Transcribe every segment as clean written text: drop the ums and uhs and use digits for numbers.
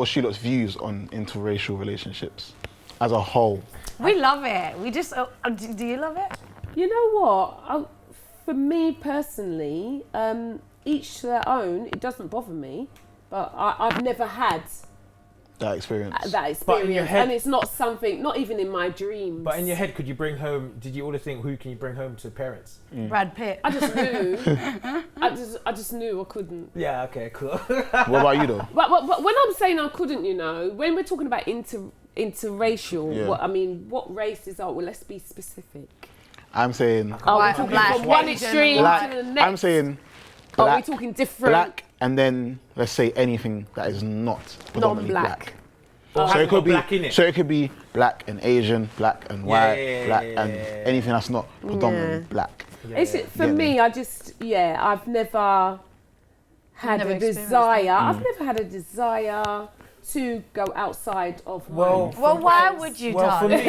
what's Shulot's views on interracial relationships as a whole? We love it. We just, do you love it? You know what? For me personally, each to their own. It doesn't bother me, but I've never had That experience. But in your head, and it's not something, not even in my dreams. But in your head, could you bring home? Did you always think, who can you bring home to parents? Brad Pitt. I just knew. I just knew I couldn't. Yeah. Okay. Cool. What about you though? But when I'm saying I couldn't, you know, when we're talking about interracial, Yeah. what races are? Well, let's be specific. I'm saying White, Talking black, from one Asian, extreme black. to the next. I'm saying Are black, we talking different? black, and then let's say anything that is not predominantly Non-black. black. So it could be black in it. So it could be black and Asian, black and white, black and yeah. anything that's not predominantly black. It's for me. I've never had Never a experienced desire. I've never had a desire to go outside of Well, Well, why would you, Well, darling?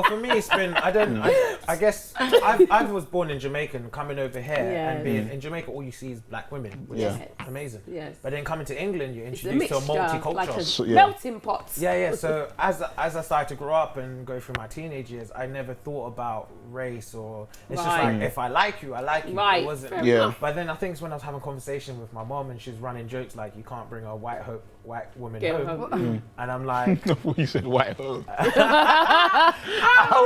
for me, it's been. I guess I was born in Jamaica and coming over here and being in Jamaica, all you see is black women, which is amazing. Yes. But then coming to England, you're It's a introduced mixture, to a multicultural. like a So, yeah. melting pot. Yeah. So as I started to grow up and go through my teenage years, I never thought about race or it's just like if I like you, I like you. Right. It wasn't. Fair Yeah. enough. But then I think it's when I was having a conversation with my mom and she was running jokes like you can't bring a white woman Get home. And I'm like, You said white hoe. I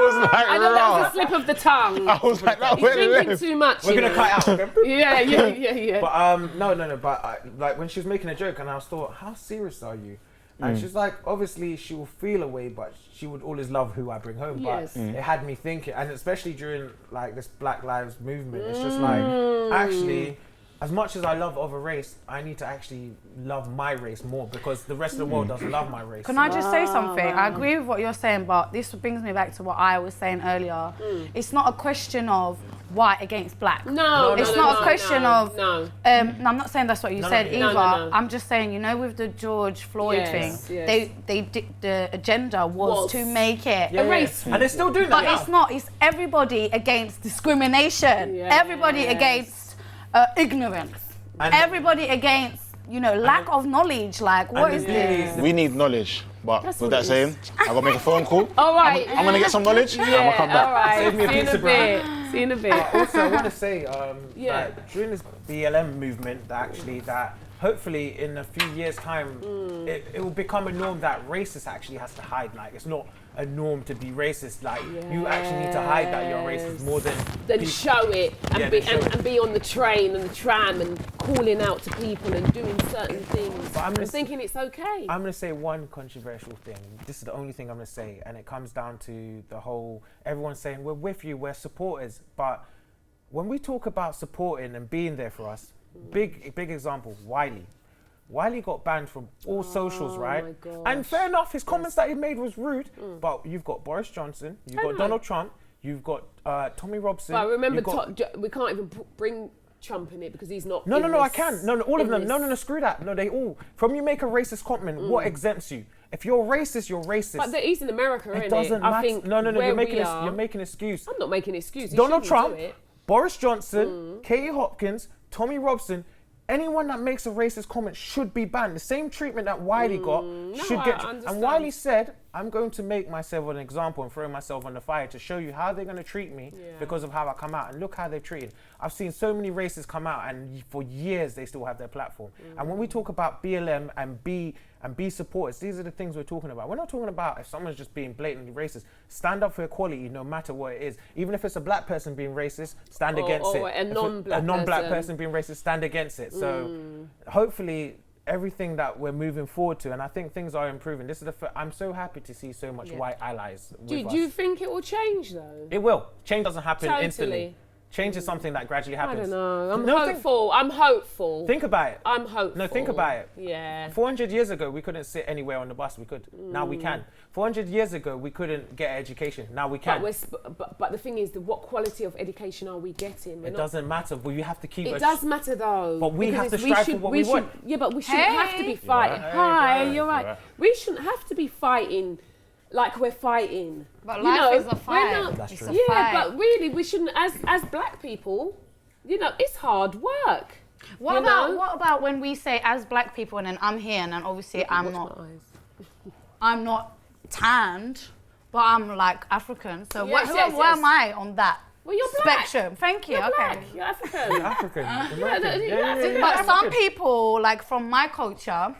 was like, I know that was raw. a slip of the tongue. I was like, that He's went drinking left. too much. we're you gonna know. cut out. Yeah. But no. But like when she was making a joke, and I was thought, how serious are you? And she's like, obviously she will feel away, but she would always love who I bring home. Yes. But it had me thinking, and especially during like this Black Lives movement, it's just like actually. As much as I love other race, I need to actually love my race more because the rest of the world doesn't love my race. Can I just say something? I agree with what you're saying, but this brings me back to what I was saying earlier. It's not a question of white against black. It's not a question of. No. I'm not saying that's what you said either. No. I'm just saying, you know, with the George Floyd thing, the agenda was to make it Yeah, a race. and they're still doing But that. it's not. It's everybody against discrimination. Yes. Everybody against ignorance. And- everybody against, lack of knowledge. Like, what is this? We need knowledge, but That's with what that it saying, I gotta make a phone call. All right. I'm gonna get some knowledge and I'm gonna come back. All right. Save me a See you in pizza, a bro. bit. See you in a bit. Also, I want to say Yeah. that during this BLM movement, that hopefully in a few years' time, it will become a norm that racist actually has to hide. Like, it's not a norm to be racist. Like, you actually need to hide that you're racist more than Then show it and, Yeah, be, then show and be on the train and the tram and calling out to people and doing certain things. But I'm and gonna thinking it's okay. I'm going to say one controversial thing. This is the only thing I'm going to say. And it comes down to the whole, everyone's saying, we're with you, we're supporters. But when we talk about supporting and being there for us, big example, Wiley. Wiley got banned from all socials, right? my gosh. And fair enough, his comments that he made was rude. But you've got Boris Johnson, you've got Donald Trump, you've got Tommy Robson. But remember, you've got- we can't even bring Trump in it because he's not. No, in I this- can. No, all of in them. this. No, screw that. No, they all. From you make a racist comment, what exempts you? If you're racist, you're racist. But he's in America, it isn't doesn't it? matter. I think No, where you're making you're making an excuse. I'm not making an excuse. He Donald shouldn't Trump, do it. Boris Johnson, Katie Hopkins, Tommy Robson. Anyone that makes a racist comment should be banned. The same treatment that Wiley got should I get. And understand. Wiley said, "I'm going to make myself an example and throw myself on the fire to show you how they're going to treat me because of how I come out. And look how they're treated. I've seen so many racists come out, and for years they still have their platform. And when we talk about BLM and B supporters, these are the things we're talking about. We're not talking about if someone's just being blatantly racist. Stand up for equality, no matter what it is. Even if it's a black person being racist, stand against it. Or a If non-black a non-black person. person being racist, stand against it. So hopefully everything that we're moving forward to, and I think things are improving. This is I'm so happy to see so much white allies with us. Do you think it will change though? It will. Change doesn't happen Totally. instantly. Change is something that gradually I happens. don't know. I'm No, hopeful. I'm hopeful. Think about it. I'm hopeful. No, think about it. Yeah. 400 years ago, we couldn't sit anywhere on the bus. We could. Now we can. 400 years ago, we couldn't get education. Now we can. But the thing is, what quality of education are we getting? It doesn't matter, but you have to keep It does matter though. But we because have to strive for what we want. Yeah, but we shouldn't have to be fighting. Hey, Hi, bro. you're right. We shouldn't have to be fighting like we're fighting. But You life know, is a we're fight. not- That's It's true. a Yeah, fight. but really, we shouldn't. As black people, it's hard work. What about when we say as black people and then I'm here and then obviously I'm not tanned, but I'm like African. So where am I on that? Well, you're black. Spectrum. Thank you. You're okay. Black. You're African. You're African. You're African. But some people, like from my culture,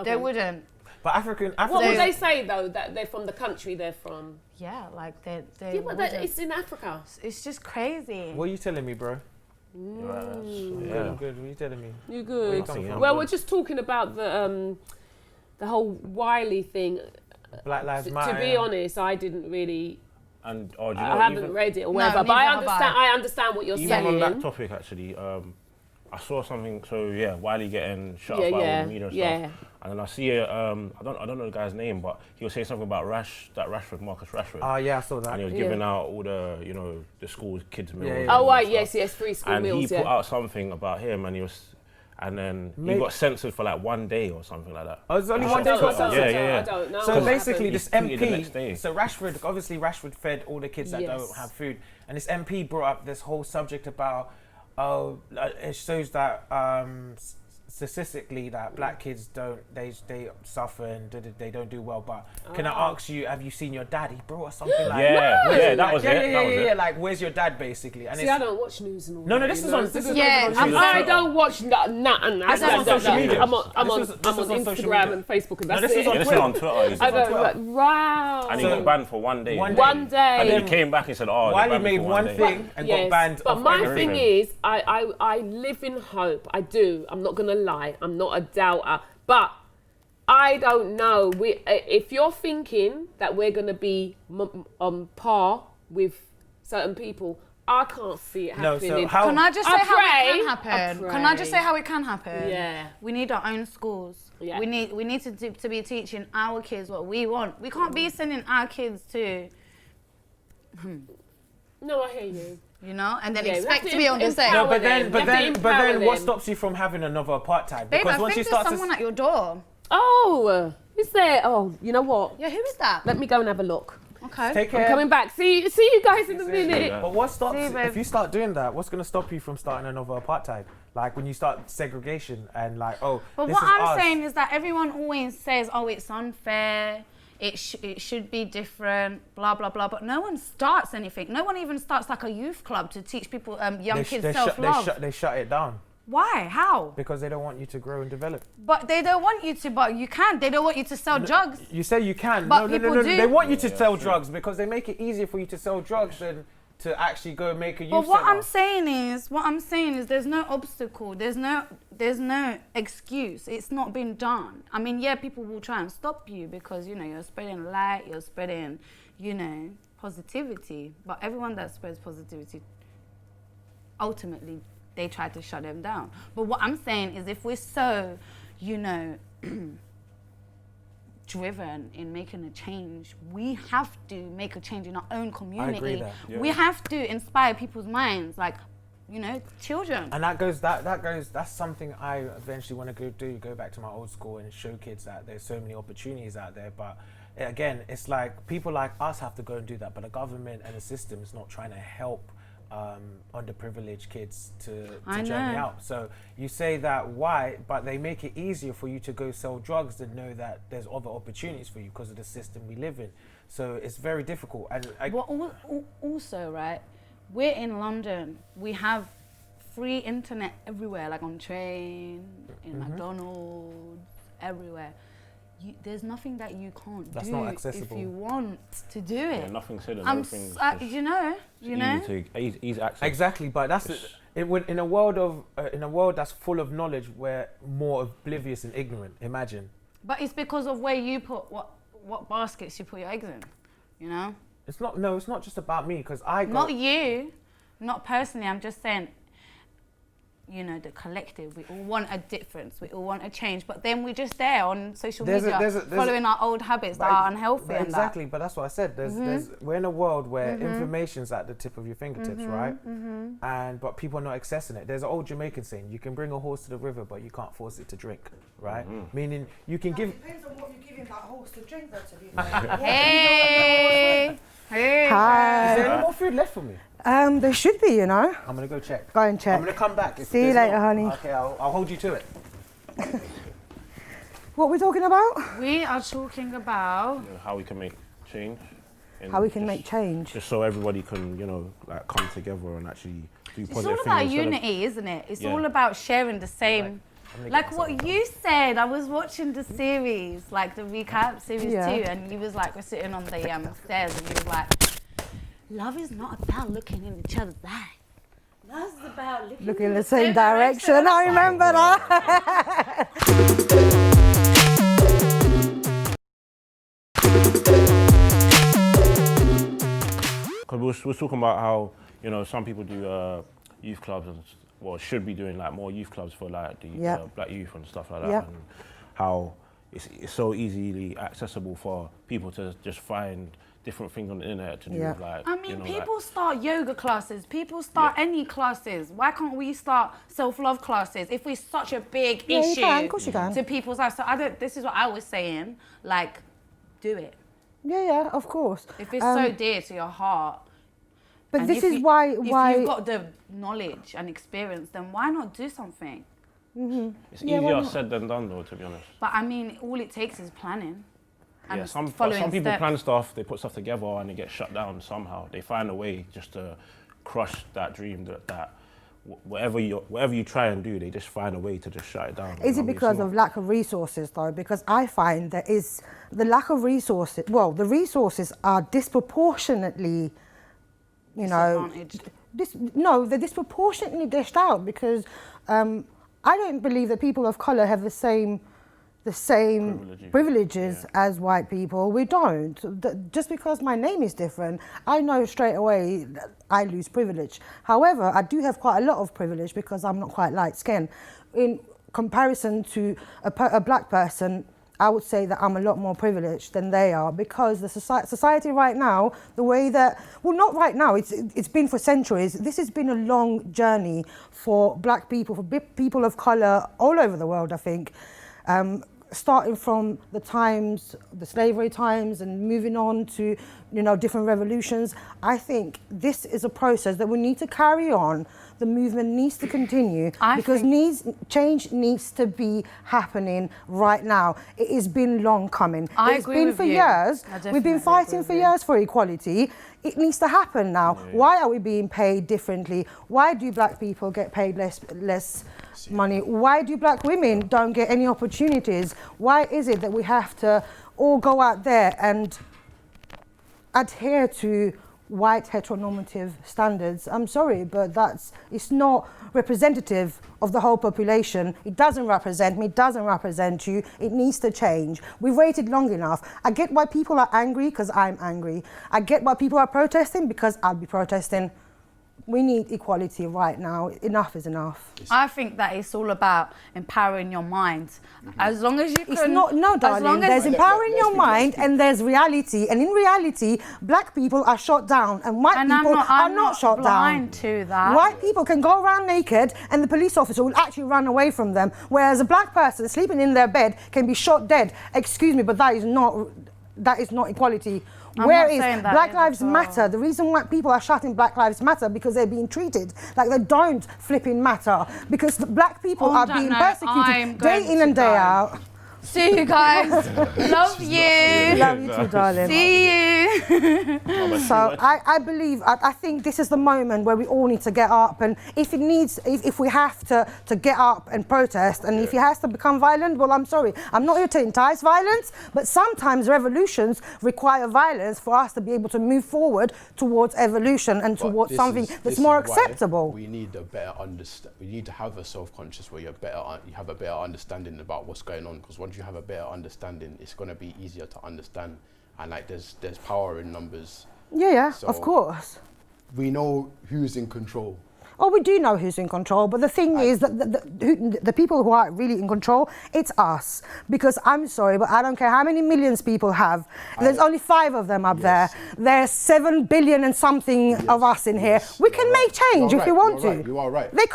they wouldn't. But African. What would they say though? That they're from the country they're from? Yeah, like they. Yeah, but it's in Africa. It's just crazy. What are you telling me, bro? Yeah. I'm good. What are you telling me? You're good. Well, Well, we're just talking about the whole Wiley thing. Black Lives Matter. To be honest, I didn't really. And do you know, I haven't read it or whatever, but I understand what you're even saying. on that topic, actually, I saw something. So yeah, Wiley getting shut up by all the media and stuff. And then I see it. I don't know the guy's name, but he was saying something about Marcus Rashford. Oh yeah, I saw that. And he was giving out all the, the school kids meals. Yeah. Oh right, yes, free school and meals. And he put out something about him, and he was. And then he got censored for like 1 day or something like that. Oh, it's only 1 day. Yeah. I don't know. So basically, this MP. So Rashford fed all the kids that don't have food, and this MP brought up this whole subject about, it shows that statistically that black kids they suffer and they don't do well. But can I ask you, have you seen your dad? He brought us something like that was it. Yeah, like where's your dad basically? And see, I don't watch news and all No, that. this is on. I don't watch nothing. on social media. I'm on Instagram and Facebook and that's it. This is on Twitter. I don't. Wow. And he got banned for 1 day. 1 day. And then he came back and said, "Oh, Wiley made one thing and got banned." But my thing is, I live in hope. I do. I'm not gonna lie. I'm not a doubter, but I don't know. If you're thinking that we're gonna be on par with certain people, I can't see it happening. No, so how? Can I just say how it can happen? Can I just say how it can happen? Yeah. We need our own schools. Yeah. We need to be teaching our kids what we want. We can't be sending our kids to. No, I hear you. And then expect to be on the same. No, but then, what stops you from having another apartheid? Because I think there's someone at your door. Oh, is there? Oh, you know what? Yeah, who is that? Let me go and have a look. Okay. Take care. I'm coming back. See you guys in a minute. But what stops if you start doing that? What's going to stop you from starting another apartheid? Like when you start segregation and like, But what I'm saying is that everyone always says, "Oh, it's unfair. It should be different, blah, blah, blah." But no one starts anything. No one even starts like a youth club to teach people, young kids self-love. They shut it down. Why? How? Because they don't want you to grow and develop. But they don't want you to, but you can. They don't want you to sell drugs. You say you can. But no. do. They want you to sell drugs because they make it easier for you to sell drugs than to actually go and make a youth But what center. I'm saying is there's no obstacle. There's no excuse. It's not been done. I mean, yeah, people will try and stop you because, you're spreading light, you're spreading, positivity. But everyone that spreads positivity, ultimately, they try to shut them down. But what I'm saying is if we're so, driven in making a change, we have to make a change in our own community. I agree there. Yeah. We have to inspire people's minds, like, children. And that's something I eventually want to go back to my old school and show kids that there's so many opportunities out there. But again, it's like people like us have to go and do that, but the government and the system is not trying to help underprivileged kids to journey out. So you say that why, but they make it easier for you to go sell drugs and know that there's other opportunities for you because of the system we live in. So it's very difficult. And also, right, we're in London. We have free internet everywhere, like on train, in McDonald's, everywhere. There's nothing that you can't That's do not accessible. if you want to do it. Yeah, nothing's hidden. Easy access. Exactly, but that's it. Would in a world that's full of knowledge, we're more oblivious and ignorant. Imagine. But it's because of where you put what baskets you put your eggs in. It's not just about me because not you, not personally. I'm just saying. The collective, we all want a difference, we all want a change, but then we're just there on social media following our old habits that are unhealthy. Exactly, but that's what I said. We're in a world where information's at the tip of your fingertips, right? But people are not accessing it. There's an old Jamaican saying, you can bring a horse to the river, but you can't force it to drink, right? Meaning you can give... Depends on what you're giving that horse to drink, though, to be Hey! Hi. Is there any more food left for me? There should be, you know. I'm gonna go check. Go and check. I'm gonna come back. If See you there's later, not, honey. Okay, I'll hold you to it. What are we talking about? We are talking about How we can make change. How we can make change. Just so everybody can, like come together and actually do it's positive all about things. unity, isn't it? It's Yeah. all about sharing the same. Like what you said, I was watching the series, like the recap series 2, and you was like, we're sitting on the stairs, and you was like, love is not about looking in each other's eyes. Love is about looking in the same direction. I remember that. Because we was talking about how, some people do youth clubs and, should be doing like more youth clubs for like the black youth and stuff like that. And how it's so easily accessible for people to just find different things on the internet to do with like. I mean, people start yoga classes, people start any classes. Why can't we start self-love classes if we're such a big issue you can, of course you can. to people's lives? So this is what I was saying, like, do it. Yeah, of course. If it's so dear to your heart. But this is why if you've got the knowledge and experience, then why not do something? It's easier said than done, though, to be honest. But I mean, all it takes is planning. And Some following people steps. plan stuff, they put stuff together, and it gets shut down somehow. They find a way just to crush that dream, that whatever you try and do, they just find a way to just shut it down. Is it because of lack of resources, though? Because I find there is the lack of resources. Well, the resources are disproportionately, they're disproportionately dished out because I don't believe that people of colour have the same privileges as white people. We don't. Just because my name is different, I know straight away that I lose privilege. However, I do have quite a lot of privilege because I'm not quite light skinned. In comparison to a black person, I would say that I'm a lot more privileged than they are because the society right now, the way that, well, not right now, it's been for centuries. This has been a long journey for black people, for people of colour all over the world, I think. Starting from the slavery times and moving on to, different revolutions. I think this is a process that we need to carry on. The movement needs to continue because change needs to be happening right now. It has been long coming. It's been for years. We've been fighting for years for equality. It needs to happen now. Why are we being paid differently? Why do black people get paid less money? Why do black women don't get any opportunities? Why is it that we have to all go out there and adhere to white heteronormative standards? I'm sorry, but it's not representative of the whole population. It doesn't represent me, it doesn't represent you. It needs to change. We've waited long enough. I get why people are angry because I'm angry. I get why people are protesting because I'll be protesting. We need equality right now. Enough is enough. I think that it's all about empowering your mind. As long as you can... It's not, no, darling. There's empowering your mind and there's reality. And in reality, black people are shot down and white people are not shot down. I'm not blind to that. White people can go around naked and the police officer will actually run away from them. Whereas a black person sleeping in their bed can be shot dead. Excuse me, but that is not equality. Where is Black Lives Matter? The reason why people are shouting Black Lives Matter because they're being treated like they don't flipping matter. Because the black people are being persecuted day in and day out. See you guys. Love you. Love you too, darling. See you. So I believe, I think this is the moment where we all need to get up, and if we have to get up and protest, and if it has to become violent, well, I'm sorry. I'm not here to entice violence, but sometimes revolutions require violence for us to be able to move forward towards evolution and towards something that's more acceptable. We need a better we need to have a self-conscious where you have a better understanding about what's going on, because once you have a better understanding, it's going to be easier to understand, and like there's power in numbers. Yeah, so of course. We know who's in control. Oh, we do know who's in control, but the thing is that the people who are really in control, it's us. Because I'm sorry, but I don't care how many millions people have. There's only 5 of them up there. There's 7 billion and something of us in here. We can make change if we want to. You are right. They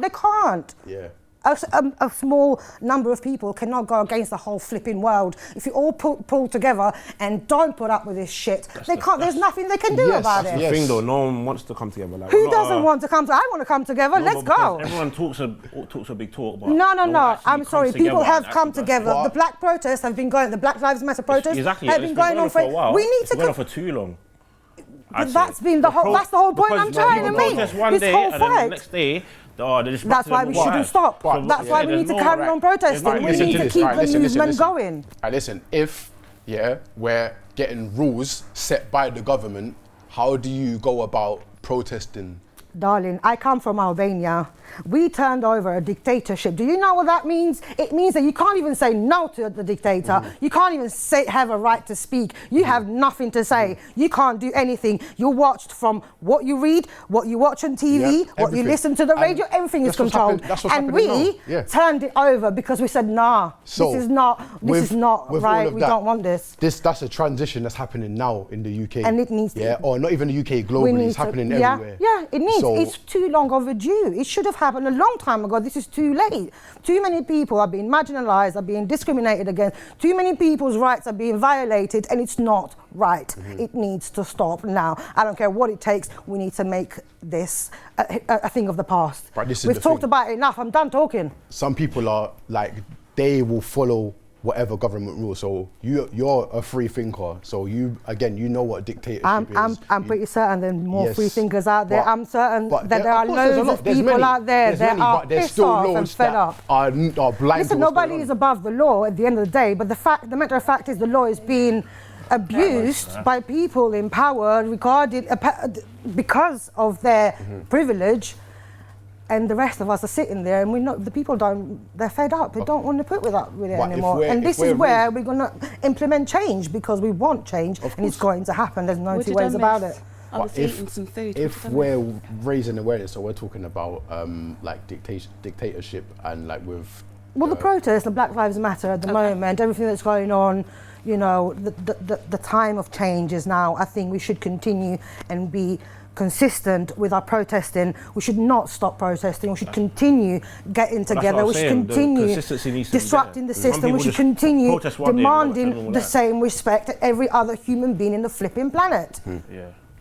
can't. Yeah. a small number of people cannot go against the whole flipping world. If you all pull together and don't put up with this shit, there's nothing they can do about it. That's the thing though, no one wants to come together. Like, who doesn't want to come together? I want to come together, let's go. Everyone talks a big talk, but no, I'm sorry, people have come together. The black protests have been going, the Black Lives Matter protests have been going on for a while. We need to go on for too long. But that's been the whole point I'm trying to make. This whole fight. The next day, that's why we shouldn't stop. That's why we need to carry on protesting. We need to keep the movement going. Listen, if we're getting rules set by the government, how do you go about protesting? Darling, I come from Albania. We turned over a dictatorship. Do you know what that means? It means that you can't even say no to the dictator. You can't even have a right to speak. You have nothing to say. You can't do anything. You're watched from what you read, what you watch on TV, what you listen to the radio, everything is controlled. And we turned it over because we said, nah, this is not right. We don't want this. That's a transition that's happening now in the UK. And it needs to. Or not even the UK, globally. It's happening everywhere. Yeah, it needs. It's too long overdue. It should have happened a long time ago. This is too late. Too many people are being marginalized, are being discriminated against. Too many people's rights are being violated, and it's not right. It needs to stop now. I don't care what it takes. We need to make this a thing of the past. We've talked about it enough. I'm done talking. Some people are like, they will follow whatever government rules. So you're a free thinker. So you know what dictatorship is. I'm pretty certain there's more free thinkers out there. I'm certain that there are loads of people out there that are pissed off and fed up. Are blind. Listen, nobody is above the law at the end of the day. But the matter of fact is the law is being abused by people in power because of their privilege. And the rest of us are sitting there, and the people they're fed up. They don't want to put with it anymore. And this is where we're going to implement change, because we want change, and it's going to happen. There's no two ways about it. I was eating some food. If we're raising awareness, so we're talking about like dictatorship and like with... Well, the protests, the Black Lives Matter at the moment, everything that's going on, you know, the time of change is now. I think we should continue and be consistent with our protesting. We should not stop protesting. We should continue getting together. We should continue disrupting the system. We should continue demanding the same respect that every other human being in the flipping planet.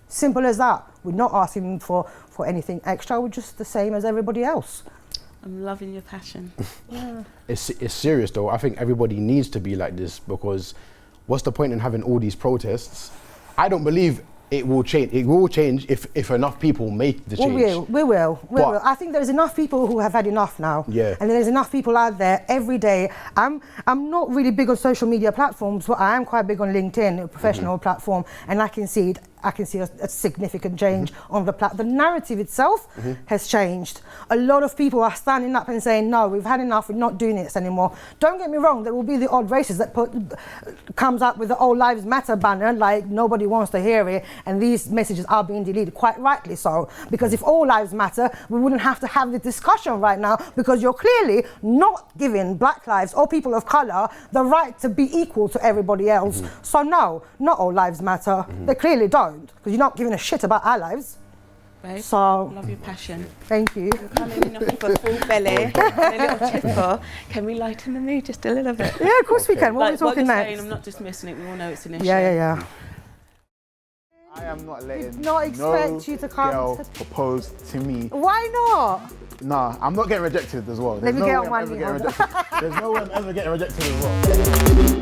Simple as that. We're not asking for anything extra. We're just the same as everybody else. I'm loving your passion. It's serious though. I think everybody needs to be like this, because what's the point in having all these protests? I don't believe it will change. It will change if enough people make the change. We will. I think there's enough people who have had enough now. And there's enough people out there every day. I'm not really big on social media platforms, but I am quite big on LinkedIn, a professional platform, and I can see it. I can see a significant change on the platform. The narrative itself has changed. A lot of people are standing up and saying, no, we've had enough, we're not doing this anymore. Don't get me wrong, there will be the odd racist that comes up with the All Lives Matter banner, like nobody wants to hear it, and these messages are being deleted, quite rightly so. Because if all lives matter, we wouldn't have to have the discussion right now, because you're clearly not giving black lives or people of colour the right to be equal to everybody else. So no, not all lives matter. They clearly don't. Because you're not giving a shit about our lives. Babe, so love your passion. Thank you. You're coming in with a full belly and a little chipper. Can we lighten the mood just a little bit? Yeah, of course we can. What are we talking next? Saying, I'm not dismissing it. We all know it's an issue. Yeah. I am not letting Did not expect you to come. Girl propose to me. Why not? Nah, I'm not getting rejected as well. Let me get on one knee. There's no way I'm ever getting rejected as well.